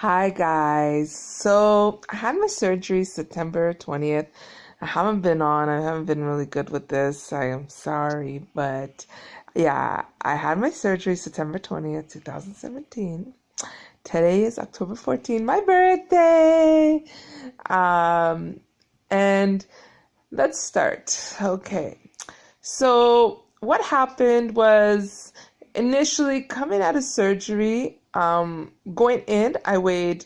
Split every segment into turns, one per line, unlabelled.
Hi guys. So I had my surgery September 20th. I haven't been really good with this. I am sorry, but yeah, I had my surgery September 20th, 2017. Today is October 14th, my birthday. Um, and let's start. Okay. So what happened was initially coming out of surgery, going in, I weighed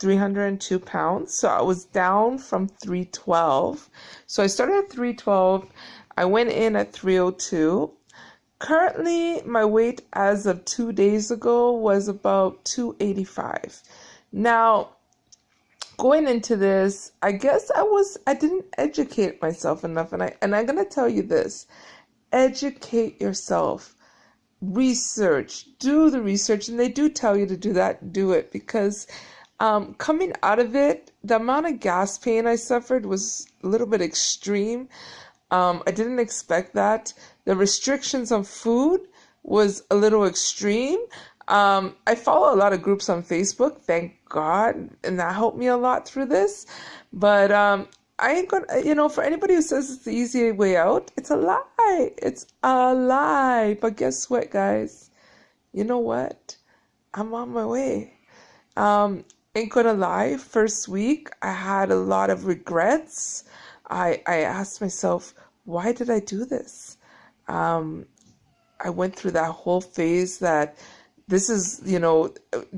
302 pounds. So I was down from 312. So I started at 312. I went in at 302. Currently, my weight as of 2 days ago was about 285. Now, going into this, I guess I didn't educate myself enough, and I'm gonna tell you this. Educate yourself, research, do the research, and they do tell you to do that, do it, because coming out of it, the amount of gas pain I suffered was a little bit extreme. I didn't expect that. The restrictions on food was a little extreme. I follow a lot of groups on Facebook, thank God, and that helped me a lot through this. But I ain't gonna, for anybody who says it's the easy way out, it's a lie. It's a lie. But guess what, guys? You know what? I'm on my way. Ain't gonna lie, first week I had a lot of regrets. I asked myself, why did I do this? I went through that whole phase that this is,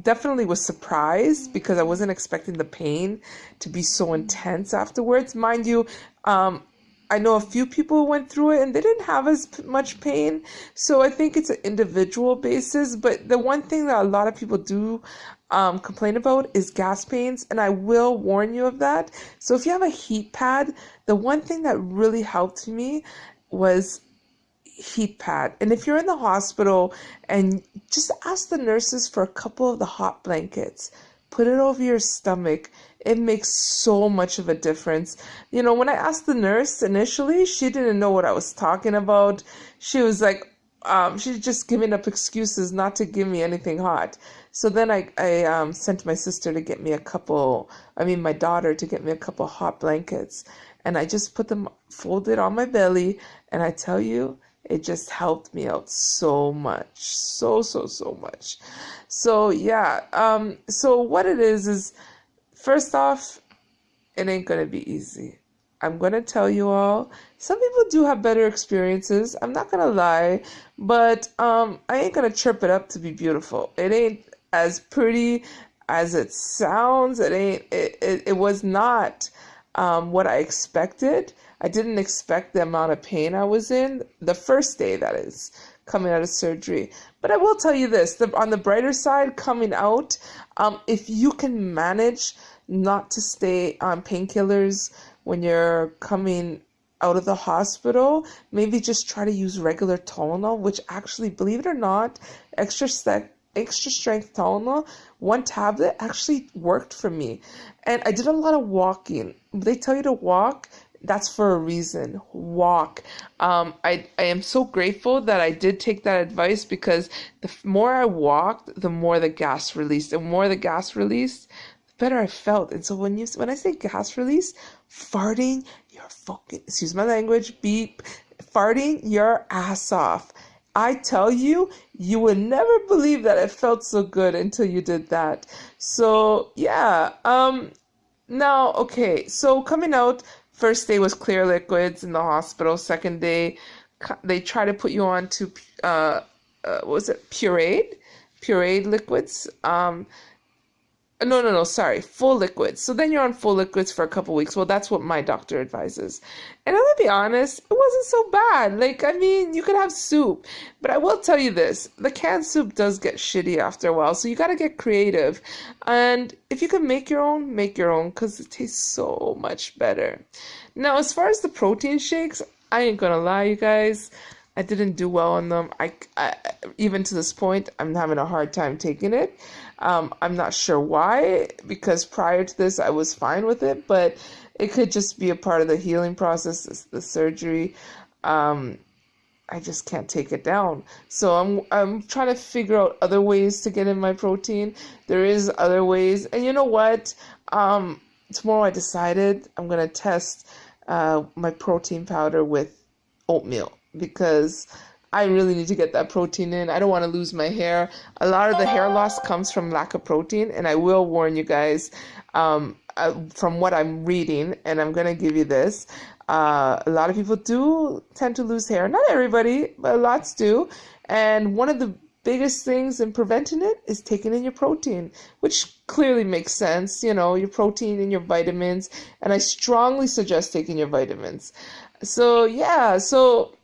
definitely was surprised because I wasn't expecting the pain to be so intense afterwards. Mind you, I know a few people who went through it and they didn't have as much pain. So I think it's an individual basis. But the one thing that a lot of people do complain about is gas pains. And I will warn you of that. So if you have a heat pad, the one thing that really helped me was heat pad. And if you're in the hospital, and just ask the nurses for a couple of the hot blankets, put it over your stomach. It makes so much of a difference. When I asked the nurse initially, she didn't know what I was talking about. She was like, she's just giving up excuses not to give me anything hot. So then I sent my sister to get me my daughter to get me a couple hot blankets. And I just put them folded on my belly. And I tell you, it just helped me out so much. So much. So yeah, so what it is first off, it ain't gonna be easy. I'm gonna tell you all, some people do have better experiences. I'm not gonna lie, but I ain't gonna chirp it up to be beautiful. It ain't as pretty as it sounds. It was not what I expected. I didn't expect the amount of pain I was in the first day, that is, coming out of surgery. But I will tell you this, on the brighter side, coming out, if you can manage not to stay on painkillers when you're coming out of the hospital, maybe just try to use regular Tylenol, which actually, believe it or not, extra strength Tylenol, one tablet actually worked for me. And I did a lot of walking. They tell you to walk. That's for a reason. Walk. I am so grateful that I did take that advice, because the more I walked, the more the gas released. The more the gas released, the better I felt. And so when I say gas release, farting your fucking, excuse my language, beep, farting your ass off. I tell you, you would never believe that it felt so good until you did that. So yeah. Now, okay. So coming out, first day was clear liquids in the hospital. Second day, they try to put you on to, what was it, pureed liquids. No, sorry, full liquids. So then you're on full liquids for a couple weeks. Well, that's what my doctor advises. And I'm gonna be honest, it wasn't so bad. You could have soup. But I will tell you this, the canned soup does get shitty after a while. So you gotta get creative. And if you can make your own, because it tastes so much better. Now, as far as the protein shakes, I ain't gonna lie, you guys. I didn't do well on them. I even to this point, I'm having a hard time taking it. I'm not sure why, because prior to this, I was fine with it, but it could just be a part of the healing process, the surgery. I just can't take it down. So I'm trying to figure out other ways to get in my protein. There is other ways. And you know what? Tomorrow I decided I'm gonna test my protein powder with oatmeal because I really need to get that protein in. I don't want to lose my hair. A lot of the hair loss comes from lack of protein, and I will warn you guys from what I'm reading, and I'm going to give you this. A lot of people do tend to lose hair. Not everybody, but lots do. And one of the biggest things in preventing it is taking in your protein, which clearly makes sense, you know, your protein and your vitamins. And I strongly suggest taking your vitamins. So, yeah, so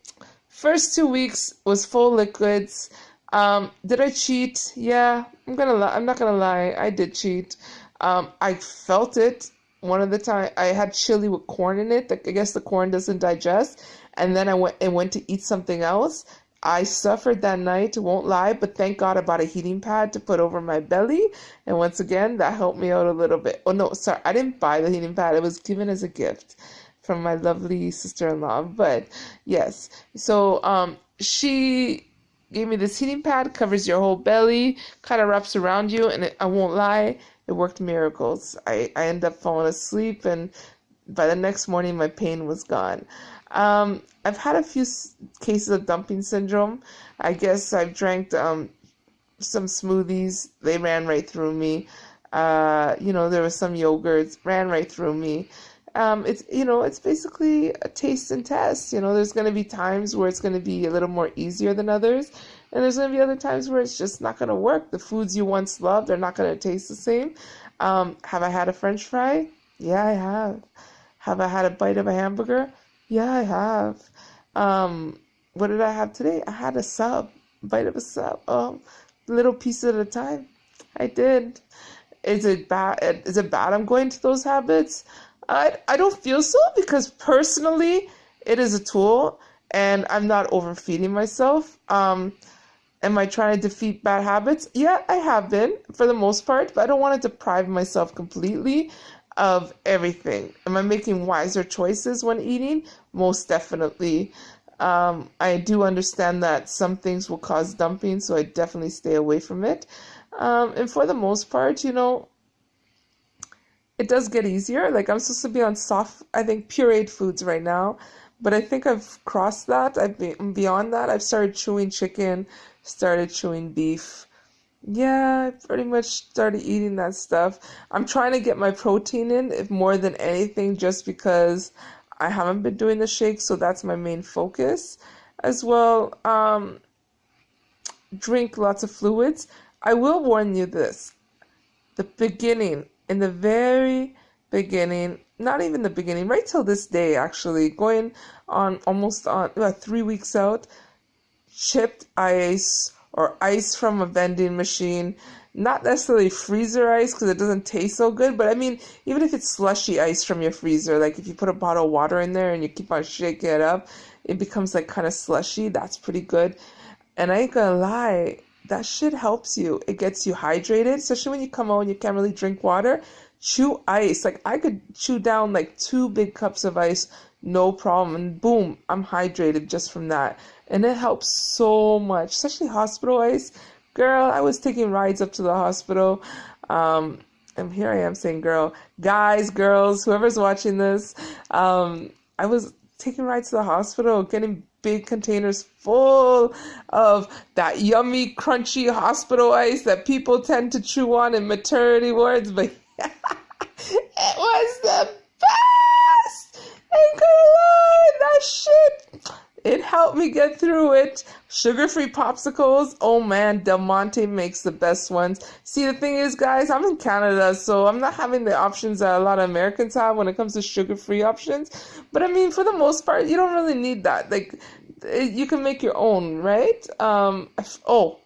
first 2 weeks was full liquids. Did I cheat? Yeah, I'm not gonna lie. I did cheat. I felt it one of the time. I had chili with corn in it. I guess the corn doesn't digest. And then I went to eat something else. I suffered that night, won't lie, but thank God I bought a heating pad to put over my belly. And once again, that helped me out a little bit. Oh no, sorry, I didn't buy the heating pad. It was given as a gift from my lovely sister-in-law. But yes, so she gave me this heating pad, covers your whole belly, kind of wraps around you, and I won't lie, it worked miracles. I ended up falling asleep, and by the next morning, my pain was gone. I've had a few cases of dumping syndrome. I guess I've drank some smoothies. They ran right through me. There was some yogurts, ran right through me. It's basically a taste and test. There's going to be times where it's going to be a little more easier than others. And there's going to be other times where it's just not going to work. The foods you once loved are not going to taste the same. Have I had a French fry? Yeah, I have. Have I had a bite of a hamburger? Yeah, I have. What did I have today? I had a bite of a sub. Little piece at a time. I did. Is it bad? Is it bad I'm going to those habits? I don't feel so, because personally it is a tool and I'm not overfeeding myself. Am I trying to defeat bad habits? Yeah, I have been for the most part, but I don't want to deprive myself completely of everything. Am I making wiser choices when eating? Most definitely. I do understand that some things will cause dumping, so I definitely stay away from it. And for the most part, it does get easier. Like, I'm supposed to be on pureed foods right now, but I think I've crossed that. I'm beyond that. I've started chewing chicken, started chewing beef. Yeah, I pretty much started eating that stuff. I'm trying to get my protein in, if more than anything, just because I haven't been doing the shakes, so that's my main focus. As well, drink lots of fluids. I will warn you this. In the very beginning, not even the beginning, right till this day actually, going on almost on 3 weeks out, chipped ice or ice from a vending machine, not necessarily freezer ice because it doesn't taste so good, but I mean, even if it's slushy ice from your freezer, like if you put a bottle of water in there and you keep on shaking it up, it becomes like kind of slushy. That's pretty good. And I ain't gonna lie, that shit helps you. It gets you hydrated, especially when you come out and you can't really drink water. Chew ice. Like, I could chew down like 2 big cups of ice, no problem. And boom, I'm hydrated just from that. And it helps so much, especially hospital ice. Girl, I was taking rides up to the hospital. And here I am saying girl. Guys, girls, whoever's watching this, I was taking rides to the hospital, getting big containers full of that yummy, crunchy hospital ice that people tend to chew on in maternity wards. But it was the best! Ain't gonna lie, that shit, it helped me get through it. Sugar-free popsicles, oh man, Del Monte makes the best ones. See, the thing is, guys, I'm in Canada, so I'm not having the options that a lot of Americans have when it comes to sugar-free options. But I mean, for the most part, you don't really need that. Like, you can make your own, right? Keto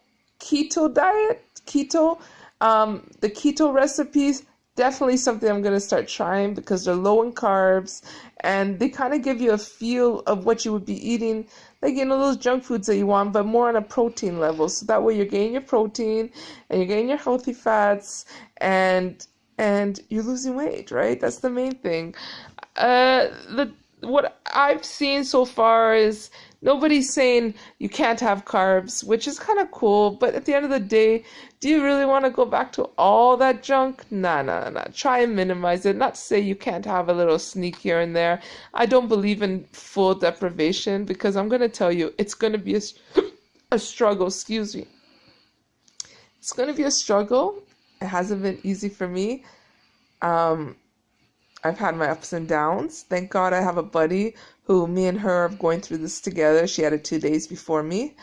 diet, the keto recipes, definitely something I'm going to start trying because they're low in carbs and they kind of give you a feel of what you would be eating, like, those junk foods that you want, but more on a protein level. So that way you're getting your protein and you're getting your healthy fats and you're losing weight, right? That's the main thing. what I've seen so far is nobody's saying you can't have carbs, which is kind of cool. But at the end of the day, do you really want to go back to all that junk? Nah, nah, nah. Try and minimize it. Not to say you can't have a little sneak here and there. I don't believe in full deprivation because I'm going to tell you, it's going to be a struggle. Excuse me. It's going to be a struggle. It hasn't been easy for me. I've had my ups and downs. Thank God I have a buddy who me and her are going through this together. She had it 2 days before me.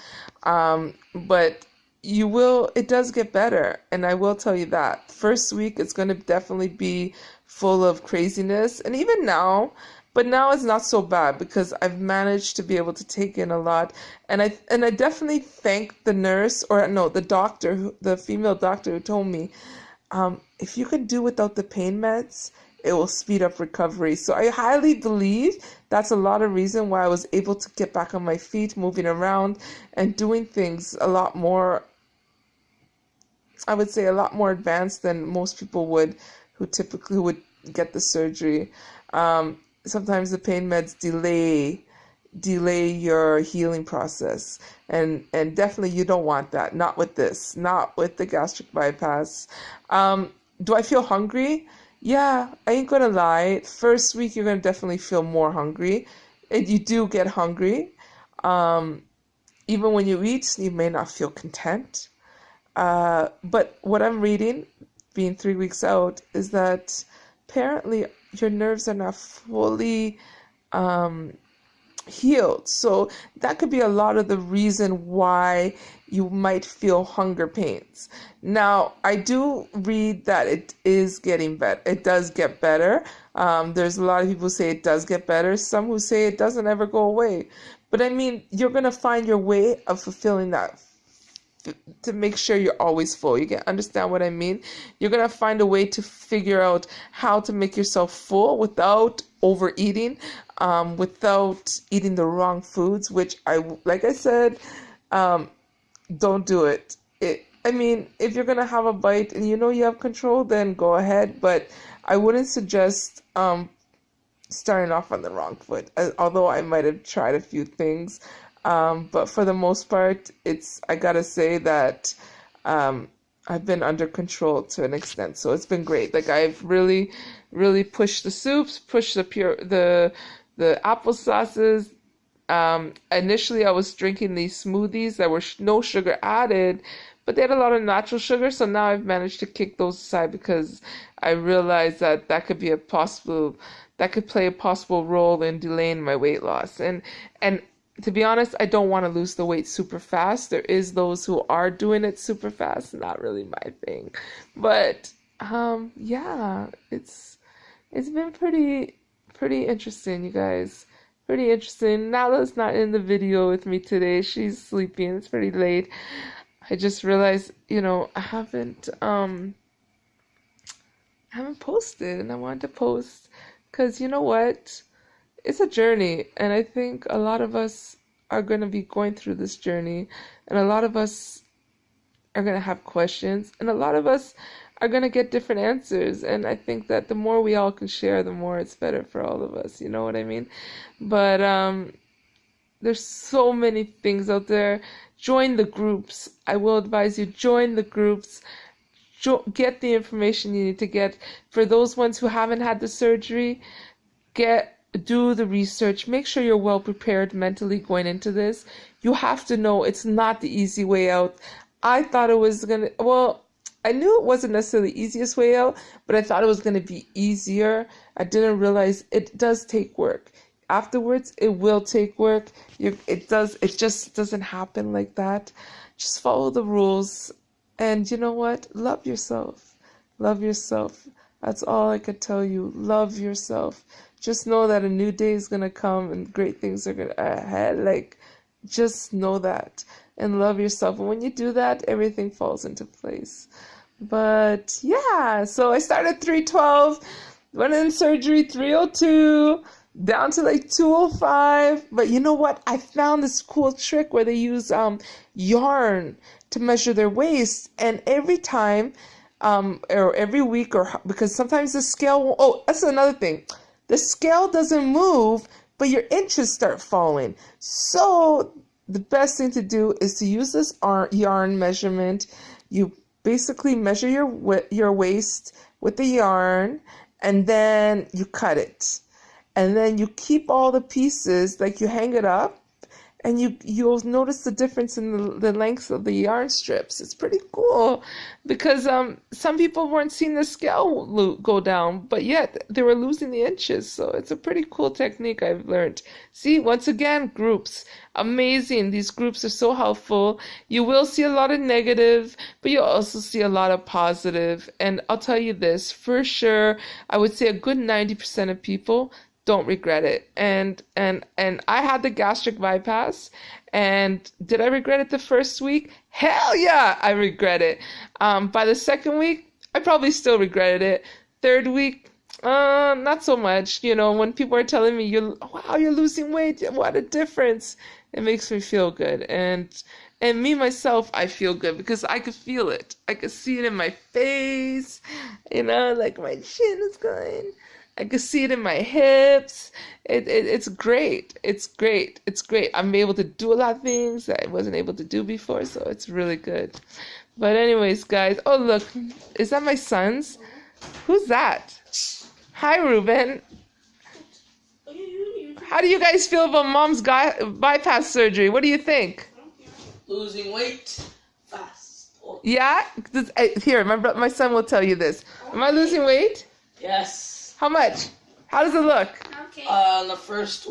But it does get better. And I will tell you that. First week, it's going to definitely be full of craziness. And even now, but now it's not so bad because I've managed to be able to take in a lot. And I definitely thank the nurse, or no, the doctor, the female doctor who told me, if you can do without the pain meds, it will speed up recovery. So I highly believe that's a lot of reason why I was able to get back on my feet, moving around and doing things a lot more, I would say a lot more advanced than most people would who typically would get the surgery. Sometimes the pain meds delay your healing process, and definitely you don't want that. Not with this, not with the gastric bypass. Do I feel hungry? Yeah, I ain't gonna lie. First week, you're gonna definitely feel more hungry. And you do get hungry. Even when you eat, you may not feel content. But what I'm reading, being 3 weeks out, is that apparently your nerves are not fully healed. So that could be a lot of the reason why you might feel hunger pains. Now, I do read that it is getting better. It does get better. There's a lot of people who say it does get better. Some who say it doesn't ever go away. But I mean, you're going to find your way of fulfilling that to make sure you're always full. You can understand what I mean? You're going to find a way to figure out how to make yourself full without overeating, without eating the wrong foods, which like I said, don't do it. I mean, if you're going to have a bite and you know you have control, then go ahead. But I wouldn't suggest starting off on the wrong foot, although I might have tried a few things. But for the most part, I gotta say that I've been under control to an extent. So it's been great. Like I've really, really pushed the soups, pushed the apple sauces. Initially, I was drinking these smoothies that were no sugar added, but they had a lot of natural sugar. So now I've managed to kick those aside because I realized that could play a possible role in delaying my weight loss. And to be honest, I don't want to lose the weight super fast. There is those who are doing it super fast. Not really my thing, but yeah, it's been pretty interesting, you guys. Pretty interesting. Nala's not in the video with me today. She's sleeping. It's pretty late. I just realized, I haven't posted, and I wanted to post because you know what? It's a journey, and I think a lot of us are going to be going through this journey, and a lot of us are going to have questions, and a lot of us are going to get different answers, and I think that the more we all can share, the more it's better for all of us, you know what I mean? But there's so many things out there. Join the groups. I will advise you, join the groups. Get the information you need to get. For those ones who haven't had the surgery, do the research. Make sure you're well prepared mentally going into this. You have to know it's not the easy way out. I thought it was I knew it wasn't necessarily the easiest way out, but I thought it was going to be easier. I didn't realize it does take work. Afterwards, it will take work. It just doesn't happen like that. Just follow the rules. And you know what? Love yourself. Love yourself. That's all I could tell you. Love yourself. Just know that a new day is going to come and great things are going to ahead. Like, just know that. And love yourself. And when you do that, everything falls into place. But yeah, so I started 312, went in surgery 302, down to like 205. But you know what? I found this cool trick where they use yarn to measure their waist. And every time, or every week, or because sometimes the scale won't, that's another thing. The scale doesn't move but your inches start falling. So the best thing to do is to use this yarn measurement. You basically measure your waist with the yarn, and then you cut it. And then you keep all the pieces, like you hang it up, and you'll notice the difference in the lengths of the yarn strips. It's pretty cool because some people weren't seeing the scale go down, but yet they were losing the inches. So it's a pretty cool technique I've learned. See, once again, groups. Amazing. These groups are so helpful. You will see a lot of negative, but you'll also see a lot of positive. And I'll tell you this, for sure, I would say a good 90% of people don't regret it. And I had the gastric bypass, and did I regret it the first week? Hell yeah, I regret it. By the second week, I probably still regretted it. Third week, not so much. You know, when people are telling me, wow, you're losing weight, what a difference, it makes me feel good. And me, myself, I feel good because I could feel it. I could see it in my face, you know, like my chin is going. I can see it in my hips. It's great. It's great. It's great. I'm able to do a lot of things that I wasn't able to do before, so it's really good. But anyways, guys, oh look, is that my son's? Who's that? Hi, Ruben. How do you guys feel about Mom's bypass surgery? What do you think?
Losing weight fast. Oh.
Yeah? Here, my son will tell you this. Am I losing weight?
Yes.
How much? How does it look?
Okay.
In the first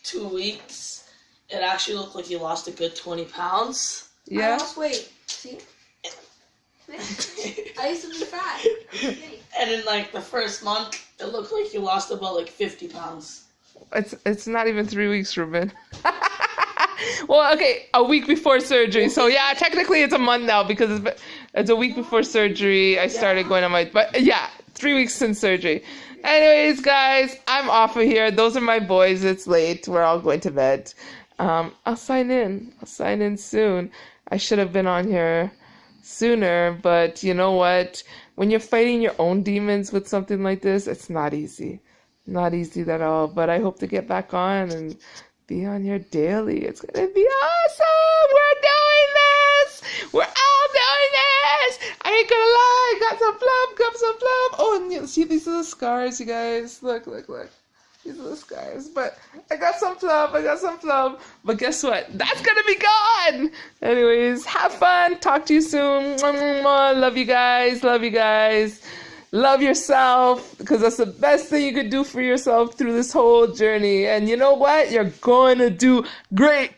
2 weeks, it actually looked like you lost a good 20 pounds.
Yeah?
I lost weight. See? I used to be fat.
And in like the first month, it looked like you lost about like 50 pounds.
It's not even 3 weeks, Ruben. Well, okay, a week before surgery. So yeah, technically it's a month now because it's a week before surgery. I started going on but yeah, 3 weeks since surgery. Anyways, guys, I'm off of here. Those are my boys. It's late. We're all going to bed. I'll sign in. I'll sign in soon. I should have been on here sooner, but you know what? When you're fighting your own demons with something like this, it's not easy. Not easy at all. But I hope to get back on and be on here daily. It's going to be awesome. We're doing this. We're all doing this. I ain't gonna lie. Got some flub. Oh, and you see these little scars, you guys. Look. These little scars. But I got some flub. But guess what? That's going to be gone. Anyways, have fun. Talk to you soon. Love you guys. Love yourself, because that's the best thing you could do for yourself through this whole journey. And you know what? You're going to do great.